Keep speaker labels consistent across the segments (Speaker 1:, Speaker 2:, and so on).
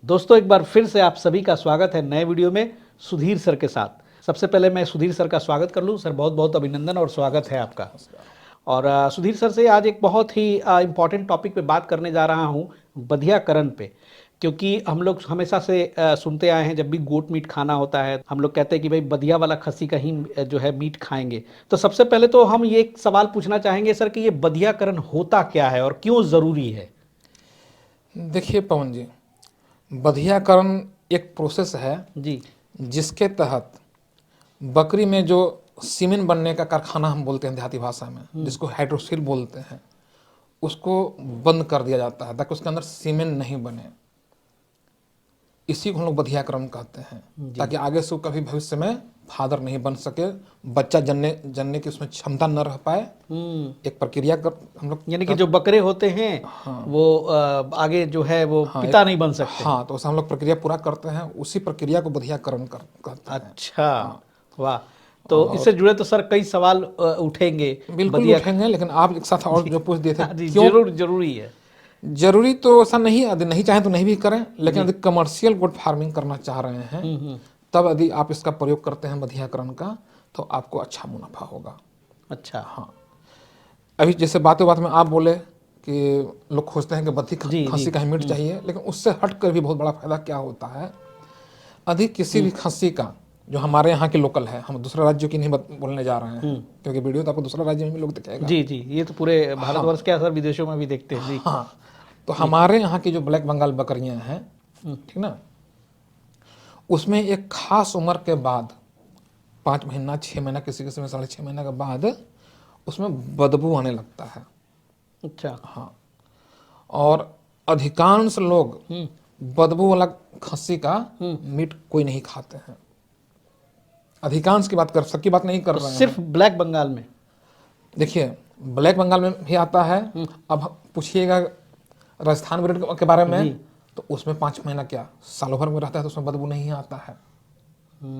Speaker 1: दोस्तों एक बार फिर से आप सभी का स्वागत है नए वीडियो में सुधीर सर के साथ। सबसे पहले मैं सुधीर सर का स्वागत कर लूं। सर बहुत बहुत अभिनंदन और स्वागत है आपका। और सुधीर सर से आज एक बहुत ही इम्पॉर्टेंट टॉपिक पे बात करने जा रहा हूं, बधियाकरण पे। क्योंकि हम लोग हमेशा से सुनते आए हैं, जब भी गोट मीट खाना होता है हम लोग कहते हैं कि भाई बधिया वाला खस्सी का ही जो है मीट खाएंगे। तो सबसे पहले तो हम ये एक सवाल पूछना चाहेंगे सर कि ये बधियाकरण होता क्या है और क्यों ज़रूरी है।
Speaker 2: देखिए पवन जी, बधियाकरण एक प्रोसेस है
Speaker 1: जी।
Speaker 2: जिसके तहत बकरी में जो सीमेन बनने का कारखाना हम बोलते हैं देहाती भाषा में, जिसको हाइड्रोसील बोलते हैं, उसको बंद कर दिया जाता है ताकि उसके अंदर सीमेन नहीं बने। इसी को हम लोग बधियाकरण कहते हैं, ताकि आगे से वो कभी भविष्य में फादर नहीं बन सके, बच्चा जनने जनने की उसमें क्षमता न रह पाए। एक प्रक्रिया कर हम लोग
Speaker 1: यानी कि जो बकरे होते हैं वो आगे जो है वो पिता नहीं बन सकते।
Speaker 2: हाँ, तो उसे हम लोग प्रक्रिया पूरा करते हैं, उसी प्रक्रिया को बधियाकरण कहते हैं।
Speaker 1: अच्छा, वाह। तो इससे जुड़े तो सर कई सवाल उठेंगे।
Speaker 2: बिल्कुल
Speaker 1: बदिया
Speaker 2: उठेंगे, लेकिन आप एक साथ और जो पूछ दिए थे
Speaker 1: हाँ जी,
Speaker 2: क्यों
Speaker 1: जरूरी है।
Speaker 2: जरूरी, तो ऐसा नहीं, यदि नहीं चाहें तो नहीं भी करें, लेकिन यदि कमर्शियल गोट फार्मिंग करना चाह रहे हैं तब यदि आप इसका प्रयोग करते हैं बधियाकरण का, तो आपको अच्छा मुनाफा होगा।
Speaker 1: अच्छा।
Speaker 2: हाँ, अभी जैसे बातों बात में आप बोले कि लोग खोजते हैं कि बधी
Speaker 1: जी जी।
Speaker 2: खस्सी का ही मीट चाहिए, लेकिन उससे हट कर भी बहुत बड़ा फायदा क्या होता है, अधिक किसी भी खस्सी का जो हमारे यहाँ के लोकल है, हम दूसरे राज्यों की नहीं बोलने जा रहे हैं, क्योंकि वीडियो तो आपको दूसरे राज्य में भी लोग दिखेगा।
Speaker 1: जी जी, ये तो पूरे भारतवर्ष के सर विदेशों में भी देखते हैं जी।
Speaker 2: हाँ, तो हमारे यहाँ की जो ब्लैक बंगाल बकरियां हैं, ठीक ना, उसमें एक खास उम्र के बाद 5 महीना 6 महीना, किसी किसी में 6.5 महीना के बाद उसमें बदबू आने लगता है।
Speaker 1: अच्छा।
Speaker 2: हाँ, और अधिकांश लोग बदबू वाला खस्सी का मीट कोई नहीं खाते हैं। अधिकांश की बात कर, सबकी बात नहीं कर
Speaker 1: तो
Speaker 2: रहे हैं।
Speaker 1: सिर्फ ब्लैक बंगाल में?
Speaker 2: देखिए, ब्लैक बंगाल में भी आता है। अब पूछिएगा राजस्थान ब्रीड के बारे में, तो उसमें 5 महीना क्या सालों भर में रहता है, तो उसमें बदबू नहीं आता है।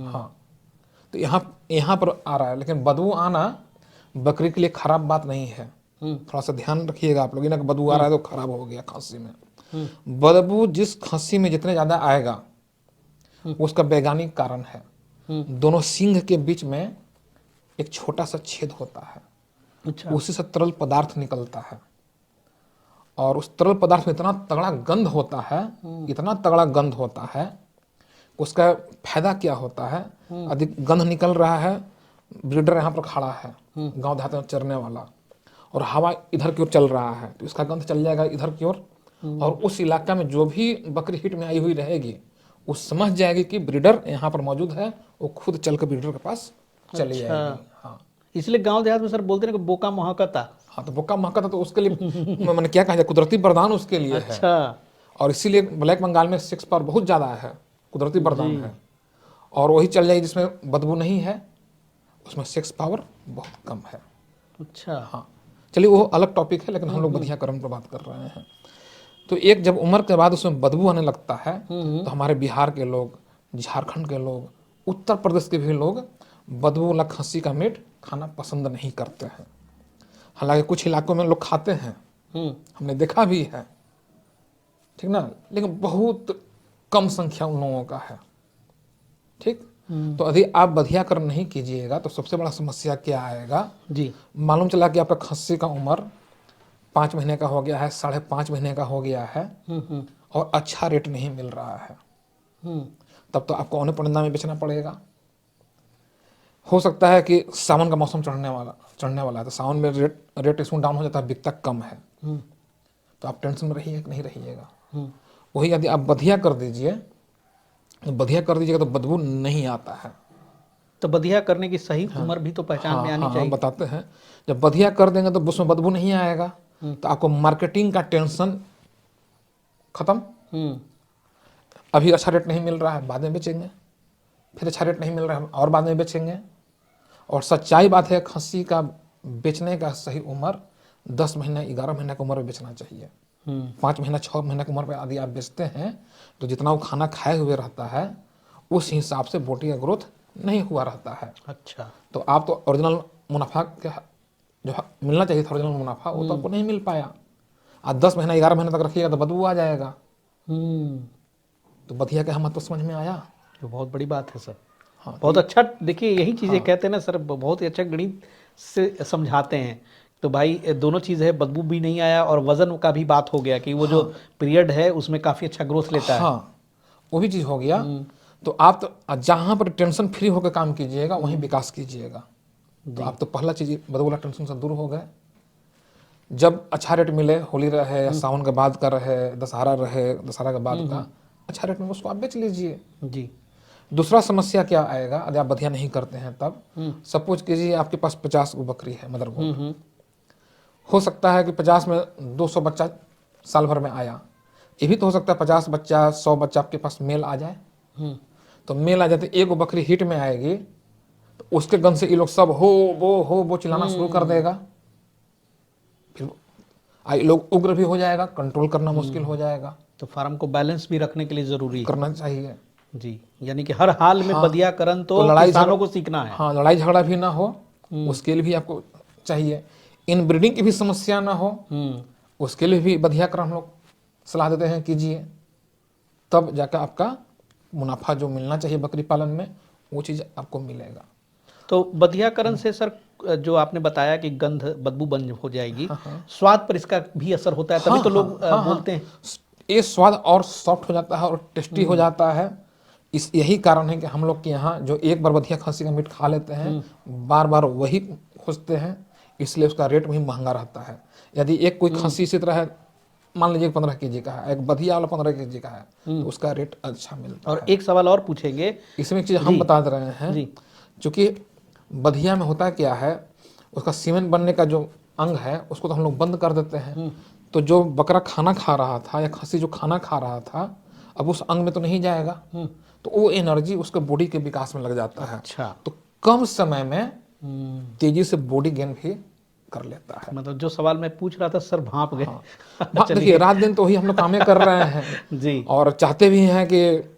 Speaker 2: हाँ, तो यहाँ यहाँ पर आ रहा है, लेकिन बदबू आना बकरी के लिए खराब बात नहीं है। थोड़ा सा ध्यान रखिएगा आप लोग, ना कि बदबू आ रहा है तो खराब हो गया खस्सी में। बदबू जिस खस्सी में जितने ज्यादा आएगा उसका वैज्ञानिक कारण है। दोनों सींग के बीच में एक छोटा सा छेद होता है।
Speaker 1: अच्छा।
Speaker 2: उसी से तरल पदार्थ निकलता है, और उस तरल पदार्थ में इतना तगड़ा गंध होता है, इतना तगड़ा गंध होता है। उसका फायदा क्या होता है, अधिक गंध निकल रहा है, ब्रीडर यहाँ पर खड़ा है गांव देहात में चरने वाला, और हवा इधर की ओर चल रहा है, तो इसका गंध चल जाएगा इधर की ओर, और उस इलाका में जो भी बकरी हिट में आई हुई रहेगी वो समझ जाएगी कि ब्रीडर यहाँ पर मौजूद है, वो खुद चल कर ब्रीडर के पास चली जाएगी। हाँ,
Speaker 1: इसलिए गांव देहात में सर बोलते हैं कि बोका महकता।
Speaker 2: हाँ, तो बोका महका तो उसके लिए मैंने क्या कहा जाए, कुदरती वरदान उसके लिए है।
Speaker 1: अच्छा।
Speaker 2: और इसीलिए ब्लैक बंगाल में 6 पावर बहुत ज़्यादा है, कुदरती वरदान है। और वही चल जाएगी जिसमें बदबू नहीं है, उसमें 6 पावर बहुत कम है।
Speaker 1: अच्छा।
Speaker 2: हाँ, चलिए वो अलग टॉपिक है, लेकिन हम लोग बधियाकरण पर बात कर रहे हैं। तो एक जब उम्र के बाद उसमें बदबू आने लगता है, तो हमारे बिहार के लोग, झारखंड के लोग, उत्तर प्रदेश के भी लोग बदबू वाला खस्सी का मीट खाना पसंद नहीं करते हैं। हालांकि कुछ इलाकों में लोग खाते हैं, हमने देखा भी है, ठीक ना, लेकिन बहुत कम संख्या उन लोगों का है। ठीक, तो यदि आप बधियाकरण नहीं कीजिएगा तो सबसे बड़ा समस्या क्या आएगा
Speaker 1: जी।
Speaker 2: मालूम चला कि आपका खस्सी का उम्र 5 महीने का हो गया है, 5.5 महीने का हो गया है, और अच्छा रेट नहीं मिल रहा है, तब तो आपको औने परिंदा में बेचना पड़ेगा। हो सकता है कि सावन का मौसम चढ़ने वाला है, तो सावन में रेट इसमें डाउन हो जाता है, बिकता कम है, तो आप टेंशन में रहिए कि नहीं रहिएगा। वही यदि आप बधिया कर दीजिए, तो बधिया कर दीजिएगा तो बदबू नहीं आता है।
Speaker 1: तो बधिया करने की सही उम्र भी तो पहचान में आनी चाहिए।
Speaker 2: बताते हैं, जब बधिया कर देंगे तो उसमें बदबू नहीं आएगा, तो आपको मार्केटिंग का टेंशन खत्म। अभी अच्छा रेट नहीं मिल रहा है, बाद में बेचेंगे, फिर अच्छा रेट नहीं मिल रहा है और बाद में बेचेंगे। और सच्चाई बात है, खस्सी का बेचने का सही उम्र 10 महीना 11 महीना की उम्र में बेचना चाहिए। 5 महीना 6 महीना की उम्र में यदि आप बेचते हैं तो जितना वो खाना खाए हुए रहता है उस हिसाब से बोटी का ग्रोथ नहीं हुआ रहता है।
Speaker 1: अच्छा।
Speaker 2: तो आप तो ओरिजिनल मुनाफा जो मिलना चाहिए था, ओरिजिनल मुनाफा, वो तो आपको नहीं मिल पाया। आप 10 महीना 11 महीना तक रखिएगा तो बदबू आ जाएगा। तो बधिया का महत्व समझ में आया।
Speaker 1: तो बहुत बड़ी बात है सर।
Speaker 2: हाँ,
Speaker 1: बहुत अच्छा। देखिए यही चीज़ें कहते हैं ना सर, बहुत ही अच्छा गणित से समझाते हैं। तो भाई दोनों चीज़ है, बदबू भी नहीं आया और वजन का भी बात हो गया कि वो जो पीरियड है उसमें काफ़ी अच्छा ग्रोथ लेता है।
Speaker 2: हाँ, वो भी चीज़ हो गया। तो आप तो जहाँ पर टेंशन फ्री होकर काम कीजिएगा वहीं विकास कीजिएगा। तो आप तो पहला चीज़ बदबू वाला टेंशन से दूर हो गए। जब अच्छा रेट मिले, होली रहे या सावन के बाद का रहे, दशहरा रहे, दशहरा के बाद का अच्छा रेट में उसको आप बेच लीजिए।
Speaker 1: जी।
Speaker 2: दूसरा समस्या क्या आएगा, यदि आप बधिया नहीं करते हैं तब सपोज कीजिए आपके पास 50 गो बकरी है मदर गोट। हो सकता है कि 50 में 200 बच्चा साल भर में आया। ये भी तो हो सकता है 50 बच्चा 100 बच्चा आपके पास मेल आ जाए। तो मेल आ जाते, एक बकरी हिट में आएगी तो उसके गन से ये लोग सब हो वो चिल्लाना शुरू कर देगा। फिर ये लोग उग्र भी हो जाएगा, कंट्रोल करना मुश्किल हो जाएगा।
Speaker 1: तो फार्म को बैलेंस भी रखने के लिए ज़रूरी है।
Speaker 2: करना चाहिए
Speaker 1: जी, यानी कि हर हाल में बधियाकरण तो
Speaker 2: लड़ाई
Speaker 1: किसानों को सीखना है।
Speaker 2: हाँ, लड़ाई झगड़ा भी ना हो, उसके लिए भी आपको चाहिए। इन ब्रीडिंग की भी समस्या ना हो, उसके लिए भी बधियाकरण हम लोग सलाह देते हैं कीजिए। तब जाकर आपका मुनाफा जो मिलना चाहिए बकरी पालन में वो चीज़ आपको मिलेगा।
Speaker 1: तो बधियाकरण से सर जो आपने बताया कि गंध बदबू बंद हो जाएगी, स्वाद पर इसका भी असर होता है, तभी तो लोग बोलते हैं।
Speaker 2: ये स्वाद और सॉफ्ट हो जाता है और टेस्टी हो जाता है। यही कारण है कि हम लोग के यहाँ जो एक बार बधिया खस्सी का मीट खा लेते हैं बार बार वही खोजते हैं, इसलिए उसका रेट भी महंगा रहता है। यदि एक कोई खस्सी इसी तरह है, मान लीजिए 15 केजी का है, एक बधिया वाला 15 केजी का है, तो उसका रेट अच्छा मिलता है।
Speaker 1: और एक सवाल और पूछेंगे
Speaker 2: इसमें एक चीज़ हम बता दे रहे हैं, क्योंकि बधिया में होता क्या है, उसका सीमेंट बनने का जो अंग है उसको तो हम लोग बंद कर देते हैं। तो जो बकरा खाना खा रहा था या खस्सी जो खाना खा रहा था अब उस अंग में तो नहीं जाएगा, तो वो एनर्जी उसके बॉडी के विकास में लग जाता है।
Speaker 1: अच्छा।
Speaker 2: तो कम समय में तेजी से बॉडी गेन भी कर लेता है।
Speaker 1: मतलब जो सवाल मैं पूछ रहा था सर भाप गए।
Speaker 2: देखिए रात दिन तो वही हम लोग कामें कर रहे हैं
Speaker 1: जी।
Speaker 2: और चाहते भी हैं कि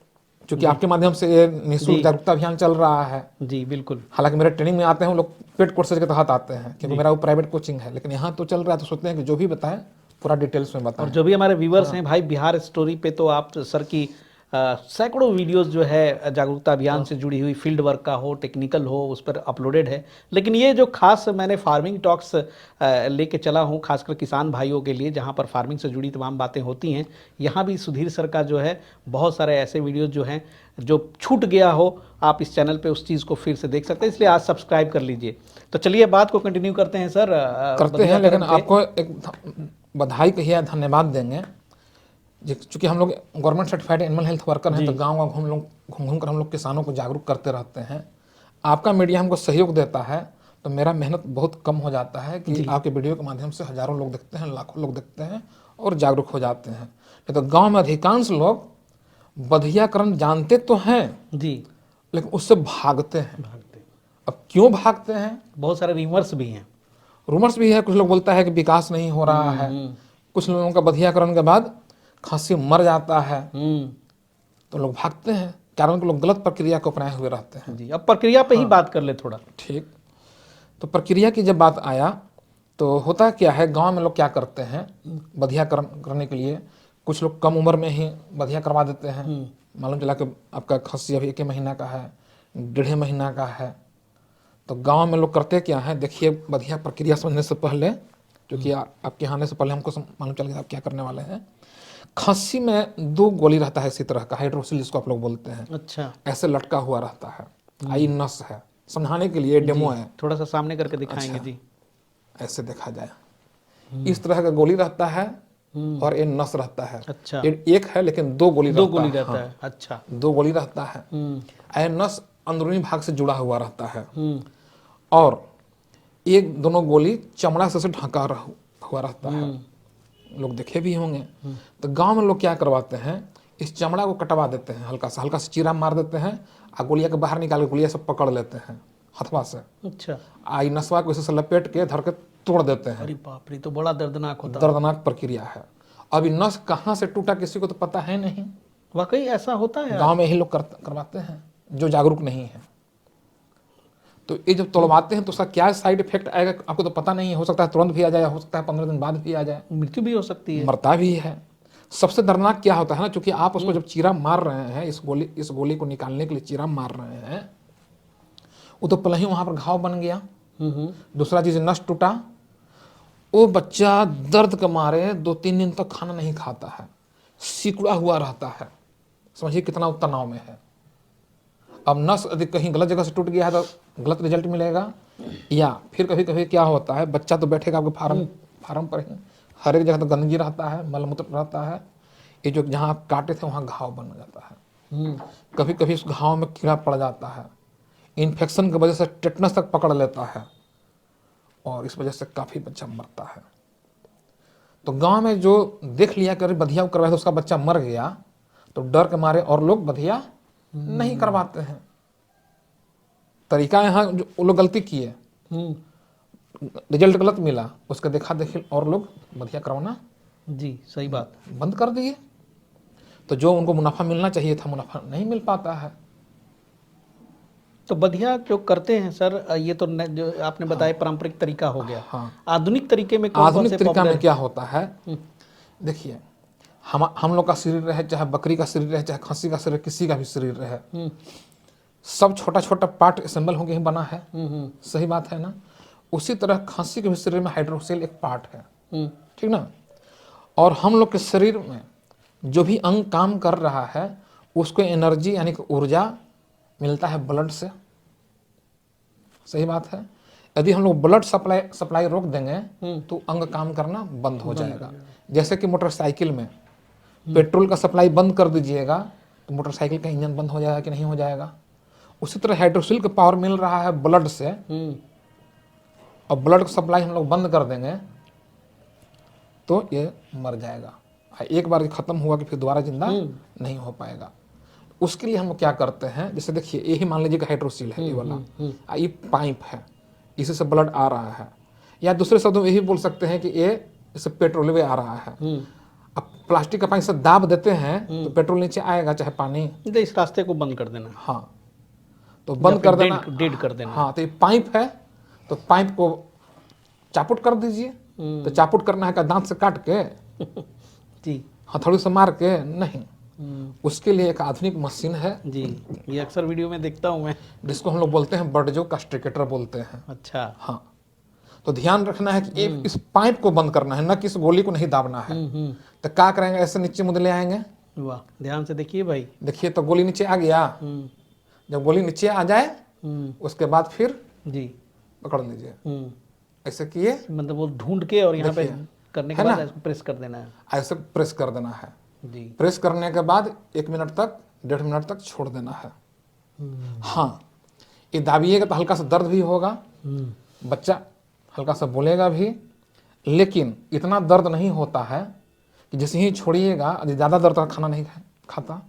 Speaker 2: क्योंकि आपके माध्यम से ये निःशुल्क जागरूकता अभियान चल रहा है।
Speaker 1: जी बिल्कुल।
Speaker 2: हालांकि मेरे ट्रेनिंग में आते हैं लोग पेड कोर्सेज के तहत आते हैं, क्योंकि मेरा वो प्राइवेट कोचिंग है, लेकिन यहाँ तो चल रहा है तो सोचते हैं कि जो भी बताएं पूरा डिटेल्स में बताएं।
Speaker 1: और जो भी हमारे व्यूवर्स हैं भाई, बिहार स्टोरी पे तो आप सर की सैकड़ों वीडियोस जो है जागरूकता अभियान से जुड़ी हुई, फील्ड वर्क का हो, टेक्निकल हो, उस पर अपलोडेड है। लेकिन ये जो खास मैंने फार्मिंग टॉक्स लेके चला हूँ खासकर किसान भाइयों के लिए, जहाँ पर फार्मिंग से जुड़ी तमाम बातें होती हैं, यहाँ भी सुधीर सर का जो है बहुत सारे ऐसे वीडियोज़ जो हैं जो छूट गया हो, आप इस चैनल पे उस चीज़ को फिर से देख सकते हैं, इसलिए आज सब्सक्राइब कर लीजिए। तो चलिए बात को कंटिन्यू करते हैं सर।
Speaker 2: करते हैं, लेकिन आपको एक बधाई कहिए, धन्यवाद देंगे। चूँकि हम लोग government certified animal health worker हैं, तो गाँव गाँव घूम कर हम लोग किसानों को जागरूक करते रहते हैं। आपका मीडिया हमको सहयोग देता है तो मेरा मेहनत बहुत कम हो जाता है कि आपके वीडियो के माध्यम से हजारों लोग देखते हैं, लाखों लोग देखते हैं और जागरूक हो जाते हैं। नहीं तो गाँव में अधिकांश लोग बधियाकरण जानते तो हैं
Speaker 1: जी,
Speaker 2: लेकिन उससे भागते हैं। अब क्यों भागते हैं?
Speaker 1: बहुत सारे रीमर्स भी हैं,
Speaker 2: रूमर्स भी है। कुछ लोग बोलता है कि विकास नहीं हो रहा है, कुछ लोगों का बधियाकरण के बाद खस्सी मर जाता है, तो लोग भागते हैं, कारण कि लोग गलत प्रक्रिया को अपनाए हुए रहते हैं।
Speaker 1: जी। अब प्रक्रिया पे ही बात कर ले थोड़ा।
Speaker 2: ठीक, तो प्रक्रिया की जब बात आया तो होता क्या है, गांव में लोग क्या करते हैं बधियाकरण करने के लिए, कुछ लोग कम उम्र में ही बधिया करवा देते हैं। मालूम चला कि आपका खस्सी अभी 1 महीना का है, 1.5 महीना का है, तो गांव में लोग करते क्या है, देखिए बधिया प्रक्रिया समझने से पहले, क्योंकि आपके यहाँ आने से पहले हमको मालूम चल गया आप क्या करने वाले हैं। खस्सी में 2 गोली रहता है इसी तरह का, हाइड्रोसिल जिसको आप लोग बोलते हैं।
Speaker 1: अच्छा।
Speaker 2: ऐसे लटका हुआ रहता है, आई नस है, समझाने के लिए डेमो है,
Speaker 1: थोड़ा सा सामने करके दिखाएंगे। जी,
Speaker 2: ऐसे देखा जाए, इस तरह का गोली रहता है और ये नस रहता है।
Speaker 1: अच्छा।
Speaker 2: ये एक है लेकिन 2 गोली
Speaker 1: रहता है। अच्छा,
Speaker 2: 2 गोली रहता है। ये नस अंदरूनी भाग से जुड़ा हुआ रहता है और एक दोनों गोली चमड़ा से ढका हुआ रहता है। लोग देखे भी होंगे। तो गांव में लोग क्या करवाते हैं, इस चमड़ा को कटवा देते हैं, हल्का सा चीरा मार देते हैं और गोलिया के बाहर निकाल के गोलिया सब पकड़ लेते हैं हथवा से।
Speaker 1: अच्छा।
Speaker 2: आई नसवा को इसे लपेट के धर के तोड़ देते हैं।
Speaker 1: अरे बाप रे, तो बड़ा दर्दनाक होता है।
Speaker 2: दर्दनाक प्रक्रिया है। अब नस कहाँ से टूटा किसी को तो पता है नहीं।
Speaker 1: वाकई ऐसा होता है?
Speaker 2: गांव में ही लोग करवाते हैं जो जागरूक नहीं है। तो ये जब तोड़वाते हैं तो उसका क्या साइड इफेक्ट आएगा आपको तो पता नहीं है। हो सकता है तुरंत भी आ जाए, हो सकता है 15 दिन बाद भी आ जाए,
Speaker 1: मृत्यु भी हो सकती है,
Speaker 2: मरता भी है। सबसे दर्दनाक क्या होता है ना, क्योंकि आप उसको जब चीरा मार रहे हैं, इस गोली को निकालने के लिए चीरा मार रहे हैं, वो तो पहले ही वहां पर घाव बन गया। दूसरा चीज नस टूटा। वो बच्चा दर्द के मारे 2-3 दिन तक खाना नहीं खाता है, सिकुड़ा हुआ रहता है। समझिए कितना वो तनाव में है। अब नस यदि कहीं गलत जगह से टूट गया है तो गलत रिजल्ट मिलेगा, या फिर कभी कभी क्या होता है, बच्चा तो बैठेगा आपके फार्म पर ही, हर एक जगह तो गंदगी रहता है, मलमूत्र रहता है, ये जो जहाँ आप काटे थे वहाँ घाव बन जाता है। कभी कभी उस घाव में कीड़ा पड़ जाता है, इन्फेक्शन की वजह से टेटनस तक पकड़ लेता है, और इस वजह से काफ़ी बच्चा मरता है। तो गांव में जो देख लिया कर बधिया करवाया तो उसका बच्चा मर गया, तो डर के मारे और लोग बधिया नहीं करवाते हैं। तरीका यहाँ जो वो लोग गलती किए, रिजल्ट गलत मिला, उसका देखा देखी और लोग बधिया करवाना
Speaker 1: जी सही बात।
Speaker 2: बंद कर दिए। तो जो उनको मुनाफा मिलना चाहिए था, मुनाफा नहीं मिल पाता है।
Speaker 1: तो बधिया जो करते हैं सर, ये तो जो आपने बताया पारंपरिक तरीका हो गया।
Speaker 2: हाँ।
Speaker 1: आधुनिक तरीके में कौन
Speaker 2: आधुनिक
Speaker 1: से
Speaker 2: तरीका
Speaker 1: popular-
Speaker 2: में क्या होता है, देखिए, हम लोग का शरीर रहे, चाहे बकरी का शरीर रहे, चाहे खस्सी का शरीर, किसी का भी शरीर रहे, सब छोटा छोटा पार्ट असेंबल होकर ही बना है। सही बात है ना। उसी तरह खस्सी के भी शरीर में हाइड्रोक्सिल एक पार्ट है, ठीक ना। और हम लोग के शरीर में जो भी अंग काम कर रहा है, उसको एनर्जी यानी कि ऊर्जा मिलता है ब्लड से। सही बात है। यदि हम लोग ब्लड सप्लाई रोक देंगे तो अंग काम करना बंद हो जाएगा। जैसे कि मोटरसाइकिल में पेट्रोल का सप्लाई बंद कर दीजिएगा तो मोटरसाइकिल का इंजन बंद हो जाएगा कि नहीं हो जाएगा। उसी तरह हाइड्रोक्सिल का पावर मिल रहा है ब्लड से, और ब्लड का सप्लाई हम लोग बंद कर देंगे तो ये मर जाएगा। एक बार ये खत्म हुआ कि फिर दोबारा जिंदा नहीं हो पाएगा। उसके लिए हम लोग क्या करते हैं, जैसे देखिए यही मान लीजिए कि हाइड्रोक्सिल है, ये वाला ये पाइप है, इसी से ब्लड आ रहा है, या दूसरे शब्दों में यही बोल सकते हैं कि ये इससे पेट्रोल वे आ रहा है। अब प्लास्टिक का पाइप से दाब देते हैं तो पेट्रोल नीचे आएगा चाहे पानी।
Speaker 1: तो इस रास्ते को बंद कर देना।
Speaker 2: हाँ, तो बंद कर देना,
Speaker 1: डेड कर देना।
Speaker 2: हाँ, तो ये पाइप है, तो पाइप को चापुट कर दीजिए। तो चापुट करना है क्या दांत से काट के,
Speaker 1: जी
Speaker 2: हथौड़ी से मार के नहीं। उसके लिए एक आधुनिक मशीन है
Speaker 1: जी, ये अक्सर वीडियो में देखता हूँ मैं।
Speaker 2: जिसको हम लोग बोलते हैं बर्डजो कास्ट्रिकेटर बोलते हैं।
Speaker 1: अच्छा।
Speaker 2: हाँ, तो ध्यान रखना है कि एक इस पाइप को बंद करना है, न कि इस गोली को नहीं दाबना है। तो क्या करेंगे, ऐसे नीचे मुद्दे ले आएंगे।
Speaker 1: वाह, ध्यान से देखिए भाई।
Speaker 2: देखिए तो गोली नीचे आ गया। जब गोली नीचे आ जाए उसके बाद फिर
Speaker 1: जी
Speaker 2: पकड़ लीजिए। ऐसे किए,
Speaker 1: मतलब वो ढूंढ के और यहाँ पे
Speaker 2: देखिए,
Speaker 1: करने के
Speaker 2: है
Speaker 1: बाद
Speaker 2: ना?
Speaker 1: इसको प्रेस कर देना है।
Speaker 2: ऐसे प्रेस कर देना है।
Speaker 1: जी।
Speaker 2: प्रेस करने के बाद 1 मिनट तक 1.5 मिनट तक छोड़ देना है। हाँ, ये दाबिएगा तो हल्का सा दर्द भी होगा, बच्चा हल्का सा बोलेगा भी, लेकिन इतना दर्द नहीं होता है कि जैसे ही छोड़िएगा, ज़्यादा दर्द का खाना नहीं खाता,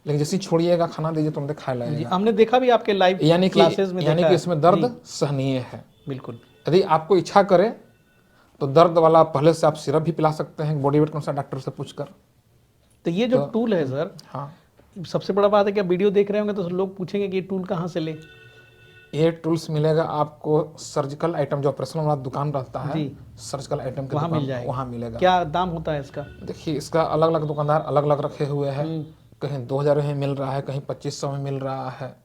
Speaker 2: लेकिन जैसे ही छोड़िएगा खाना दीजिए तुरंत खा
Speaker 1: जी,
Speaker 2: लगेगा।
Speaker 1: हमने देखा भी आपके लाइव
Speaker 2: यानी
Speaker 1: क्लासेस में देखा
Speaker 2: कि
Speaker 1: है।
Speaker 2: इसमें दर्द सहनीय है।
Speaker 1: बिल्कुल।
Speaker 2: यदि आपको इच्छा करे तो दर्द वाला पहले से आप सिरप भी पिला सकते हैं बॉडी वेट के अनुसार, डॉक्टर से पूछकर।
Speaker 1: तो ये जो टूल है सर,
Speaker 2: हाँ,
Speaker 1: सबसे बड़ा बात है कि आप वीडियो देख रहे होंगे तो लोग पूछेंगे कि ये टूल कहाँ से ले।
Speaker 2: ये टूल्स मिलेगा आपको सर्जिकल आइटम, जो ऑपरेशन वाला दुकान रहता है,
Speaker 1: जी।
Speaker 2: सर्जिकल आइटम के
Speaker 1: वहाँ
Speaker 2: दुकान
Speaker 1: मिल जाएगा।
Speaker 2: वहाँ मिलेगा।
Speaker 1: क्या दाम होता है इसका?
Speaker 2: देखिए, इसका अलग अलग दुकानदार अलग अलग रखे हुए हैं। कहीं 2000 में मिल रहा है, कहीं 2500 में मिल रहा है,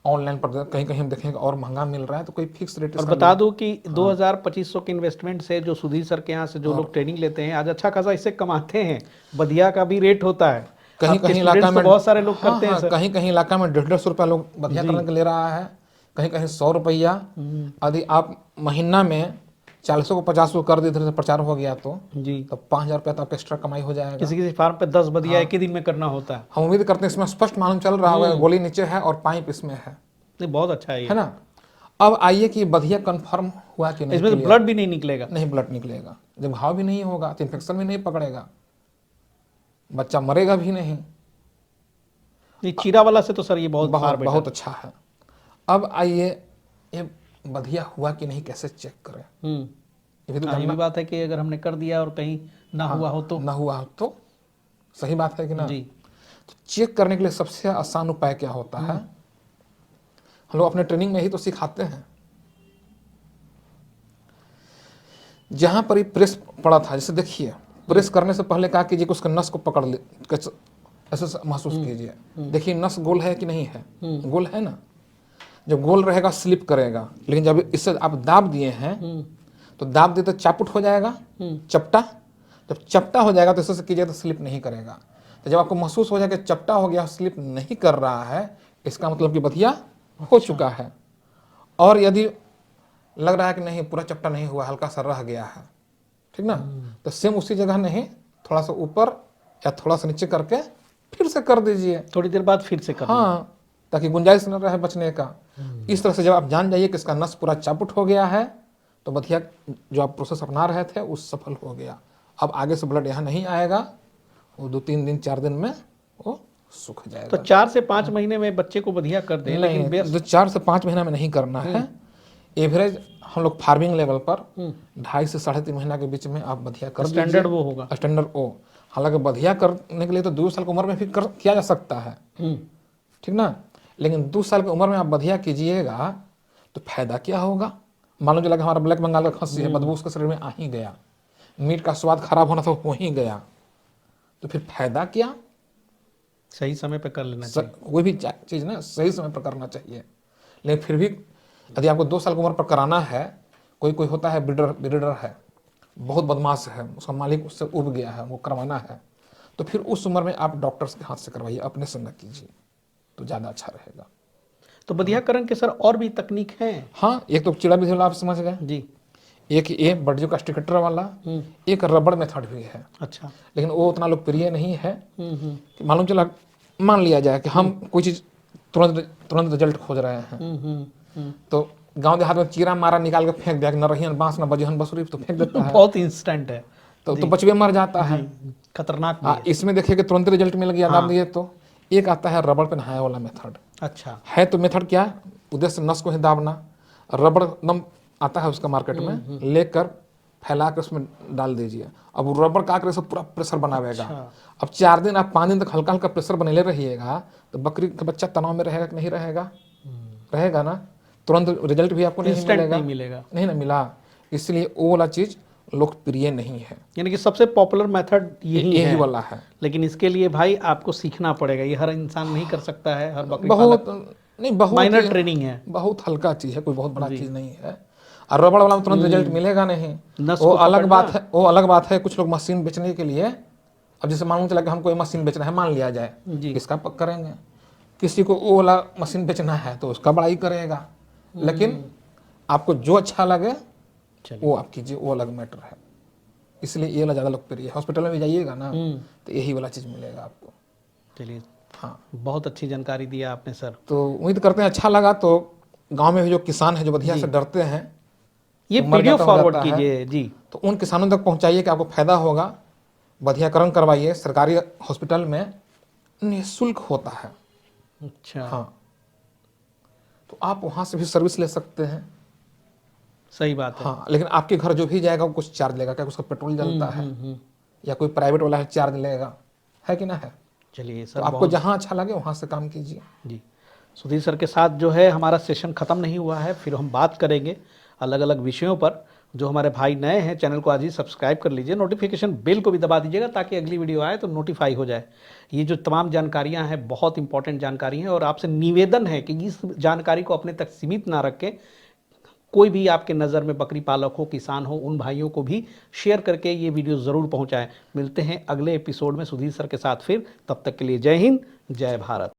Speaker 2: ऑनलाइन पर कहीं कहीं हम देखेंगे और महंगा मिल रहा है। तो कोई फिक्स रेट
Speaker 1: और बता दूं कि 2000-2500 के इन्वेस्टमेंट से जो सुधीर सर के यहाँ से जो लोग ट्रेनिंग लेते हैं आज अच्छा खासा इससे कमाते हैं। बधिया का भी रेट होता है।
Speaker 2: कहीं
Speaker 1: आपके
Speaker 2: कहीं
Speaker 1: students
Speaker 2: इलाका
Speaker 1: तो
Speaker 2: में
Speaker 1: बहुत सारे लोग करते हैं सर।
Speaker 2: कहीं कहीं इलाका में 150 रुपया लोग बधिया करने के ले रहा है, कहीं कहीं 100 रुपया। यदि आप महीना में 40 को 50 को कर दे, प्रचार हो गया तो
Speaker 1: जी,
Speaker 2: 5000 रुपया तो आपका एक्स्ट्रा कमाई हो जाएगा।
Speaker 1: किसी किसी फार्म पे 10 बधिया एक ही दिन में करना होता है।
Speaker 2: हम उम्मीद करते हैं इसमें स्पष्ट मालूम चल रहा होगा, गोली नीचे है और पाइप इसमें है।
Speaker 1: नहीं, बहुत अच्छा है ये।
Speaker 2: है ना। अब आइए कि बधिया कंफर्म हुआ कि नहीं।
Speaker 1: इसमें तो ब्लड भी नहीं निकलेगा।
Speaker 2: नहीं, ब्लड निकलेगा। जब घाव भी नहीं होगा तो इन्फेक्शन भी नहीं पकड़ेगा, बच्चा मरेगा भी नहीं।
Speaker 1: ये चीरा वाला से तो सर ये बहुत फार बेटर।
Speaker 2: बहुत अच्छा है। अब आइए ये बधिया हुआ कि नहीं कैसे चेक करें। ये भी तो
Speaker 1: ये भी बात है कि अगर हमने कर दिया और कहीं ना हुआ हो तो।
Speaker 2: ना हुआ हो तो सही बात है कि ना।
Speaker 1: जी।
Speaker 2: तो चेक करने के लिए सबसे आसान उपाय क्या होता है, हम लोग अपने ट्रेनिंग में ही तो सिखाते हैं। जहां पर ये प्रेस पड़ा था, जैसे देखिए प्रेस करने से पहले कहा कीजिए कि उसके नस को पकड़ ले, ऐसे महसूस कीजिए। देखिए नस गोल है कि नहीं है, गोल है ना, जब गोल रहेगा स्लिप करेगा, लेकिन जब इससे आप दाब दिए हैं तो दाब दिए तो चापुट हो जाएगा, चपटा, जब चपटा हो जाएगा तो इससे कीजिए तो स्लिप नहीं करेगा। तो जब आपको महसूस हो जाए कि चपटा हो गया, स्लिप नहीं कर रहा है, इसका मतलब कि बधिया हो चुका है। और यदि लग रहा है कि नहीं पूरा चपटा नहीं हुआ, हल्का सा रह गया है, ठीक ना, तो सेम उसी जगह नहीं, थोड़ा सा ऊपर या थोड़ा सा नीचे करके फिर से कर दीजिए,
Speaker 1: थोड़ी देर बाद फिर से कर
Speaker 2: हाँ, ताकि गुंजाइश न रहे बचने का। इस तरह से जब आप जान जाइए कि इसका नस पूरा चापुट हो गया है, तो बधिया जो आप प्रोसेस अपना रहे थे वो सफल हो गया। अब आगे से ब्लड यहाँ नहीं आएगा, वो 2-3 दिन 4 दिन में वो सूख जाएगा।
Speaker 1: तो 4 से 5 महीने में बच्चे को बधिया कर दें, लेकिन
Speaker 2: नहीं, जो 4 से 5 महीना में नहीं करना है, एवरेज हम लोग फार्मिंग लेवल पर 2.5 से 3.5 महीना के बीच में आप बधिया कर दीजिए।
Speaker 1: स्टैंडर्ड वो होगा,
Speaker 2: स्टैंडर्ड ओ। हालांकि बधिया करने के लिए तो 2 साल की उम्र में भी किया जा सकता है, ठीक ना, लेकिन 2 साल की उम्र में आप बधिया कीजिएगा तो फायदा क्या होगा। मालूम चला कि हमारा ब्लैक बंगाल का खस्सी है, बदबू उसके शरीर में आ ही गया, मीट का स्वाद खराब होना तो हो ही गया, तो फिर फायदा क्या।
Speaker 1: सही समय पे कर लेना चाहिए।
Speaker 2: कोई भी चीज़ ना सही समय पर करना चाहिए। लेकिन फिर भी यदि आपको 2 साल की उम्र पर कराना है, कोई होता है ब्रीडर है, बहुत बदमाश है, उसका मालिक उससे उब गया है, वो करवाना है, तो फिर उस उम्र में आप डॉक्टर्स के हाथ से करवाइए, अपने से न कीजिए, तो ज़्यादा अच्छा रहेगा।
Speaker 1: तो बधियाकरण के सर और भी तकनीक हैं?
Speaker 2: हाँ, एक तो चिड़ा विधि वाला आप समझ गए
Speaker 1: जी,
Speaker 2: एक ये बर्जो कास्टिकेटर वाला, एक रबड़ मेथड भी है।
Speaker 1: अच्छा,
Speaker 2: लेकिन वो उतना लोकप्रिय नहीं है। कि मालूम चला, मान लिया जाए कि हम कोई चीज़ तुरंत रिजल्ट खोज रहे हैं, तो गांव देहात में चीरा मारा निकाल के फेंक दिया कि न रहियन बांस न बजिहन बसुरी, तो फेंक देता है,
Speaker 1: बहुत इंस्टेंट है,
Speaker 2: तो बचवे मर जाता है।
Speaker 1: खतरनाक भी है।
Speaker 2: इसमें देखिए कि तुरंत रिजल्ट मिल गया, दाब दिए तो। एक आता है रबड़ पे नहाया वाला मेथड।
Speaker 1: अच्छा,
Speaker 2: है तो मेथड क्या, उद्देश्य नस को ही दाबना, रबड़ एकदम आता है उसका मार्केट में, लेकर फैला कर उसमें डाल दीजिए। अब वो रबड़ का आकर पूरा प्रेशर बनावेगा। अब 4 दिन आप 5 दिन तक हल्का हल्का प्रेशर बनेले रहिएगा, तो बकरी का बच्चा तनाव में रहेगा कि नहीं रहेगा, रहेगा ना, तुरंत रिजल्ट भी आपको नहीं मिलेगा, नहीं ना मिला। इसलिए वो वाला चीज़ लोकप्रिय नहीं है,
Speaker 1: यानी कि सबसे पॉपुलर मेथड
Speaker 2: यही वाला है।
Speaker 1: लेकिन इसके लिए भाई आपको सीखना पड़ेगा, ये हर इंसान नहीं कर सकता है, हर बकरी
Speaker 2: बहुत नहीं, बहुत
Speaker 1: माइनर ट्रेनिंग है,
Speaker 2: बहुत हल्का चीज़ है, कोई बहुत बड़ा चीज़ नहीं है। और रबड़ वाला में तुरंत रिजल्ट मिलेगा नहीं, वो अलग बात है, वो अलग बात है। कुछ लोग मशीन बेचने के लिए, अब जैसे मालूम चला कि हमको ये मशीन बेचना है, मान लिया जाए, किसका करेंगे, किसी को वो वाला मशीन बेचना है तो उसका बड़ाई करेगा, लेकिन आपको जो अच्छा लगे वो आप कीजिए, वो अलग मैटर है। इसलिए ये वाला ज़्यादा लोकप्रिय है। हॉस्पिटल में भी जाइएगा ना तो यही वाला चीज़ मिलेगा आपको।
Speaker 1: चलिए,
Speaker 2: हाँ,
Speaker 1: बहुत अच्छी जानकारी दिया आपने सर।
Speaker 2: तो उम्मीद करते हैं अच्छा लगा। तो गांव में भी जो किसान है जो बधिया से डरते हैं,
Speaker 1: ये
Speaker 2: तो मर
Speaker 1: वीडियो
Speaker 2: जाता हो
Speaker 1: फॉरवर्ड
Speaker 2: जाता है,
Speaker 1: कीजिए जी,
Speaker 2: तो उन किसानों तक पहुंचाइए कि आपको फायदा होगा। बधियाकरण करवाइए, सरकारी हॉस्पिटल में निःशुल्क होता है।
Speaker 1: अच्छा,
Speaker 2: हाँ, तो आप वहाँ से भी सर्विस ले सकते हैं।
Speaker 1: सही बात है।
Speaker 2: हाँ, लेकिन आपके घर जो भी जाएगा वो कुछ चार्ज लेगा, क्या उसका पेट्रोल जलता है, या कोई प्राइवेट वाला है चार्ज लेगा, है कि ना है।
Speaker 1: चलिए सर,
Speaker 2: तो आपको जहाँ अच्छा लगे वहाँ से काम कीजिए।
Speaker 1: जी, सुधीर सर के साथ जो है हमारा सेशन ख़त्म नहीं हुआ है, फिर हम बात करेंगे अलग अलग विषयों पर। जो हमारे भाई नए हैं, चैनल को आज ही सब्सक्राइब कर लीजिए, नोटिफिकेशन बेल को भी दबा दीजिएगा ताकि अगली वीडियो आए तो नोटिफाई हो जाए। ये जो तमाम जानकारियां हैं बहुत इंपॉर्टेंट जानकारी हैं, और आपसे निवेदन है कि इस जानकारी को अपने तक सीमित ना रखें। कोई भी आपके नज़र में बकरी पालक हो, किसान हो, उन भाइयों को भी शेयर करके ये वीडियो ज़रूर पहुँचाएँ। मिलते हैं अगले एपिसोड में सुधीर सर के साथ फिर, तब तक के लिए जय हिंद, जय भारत।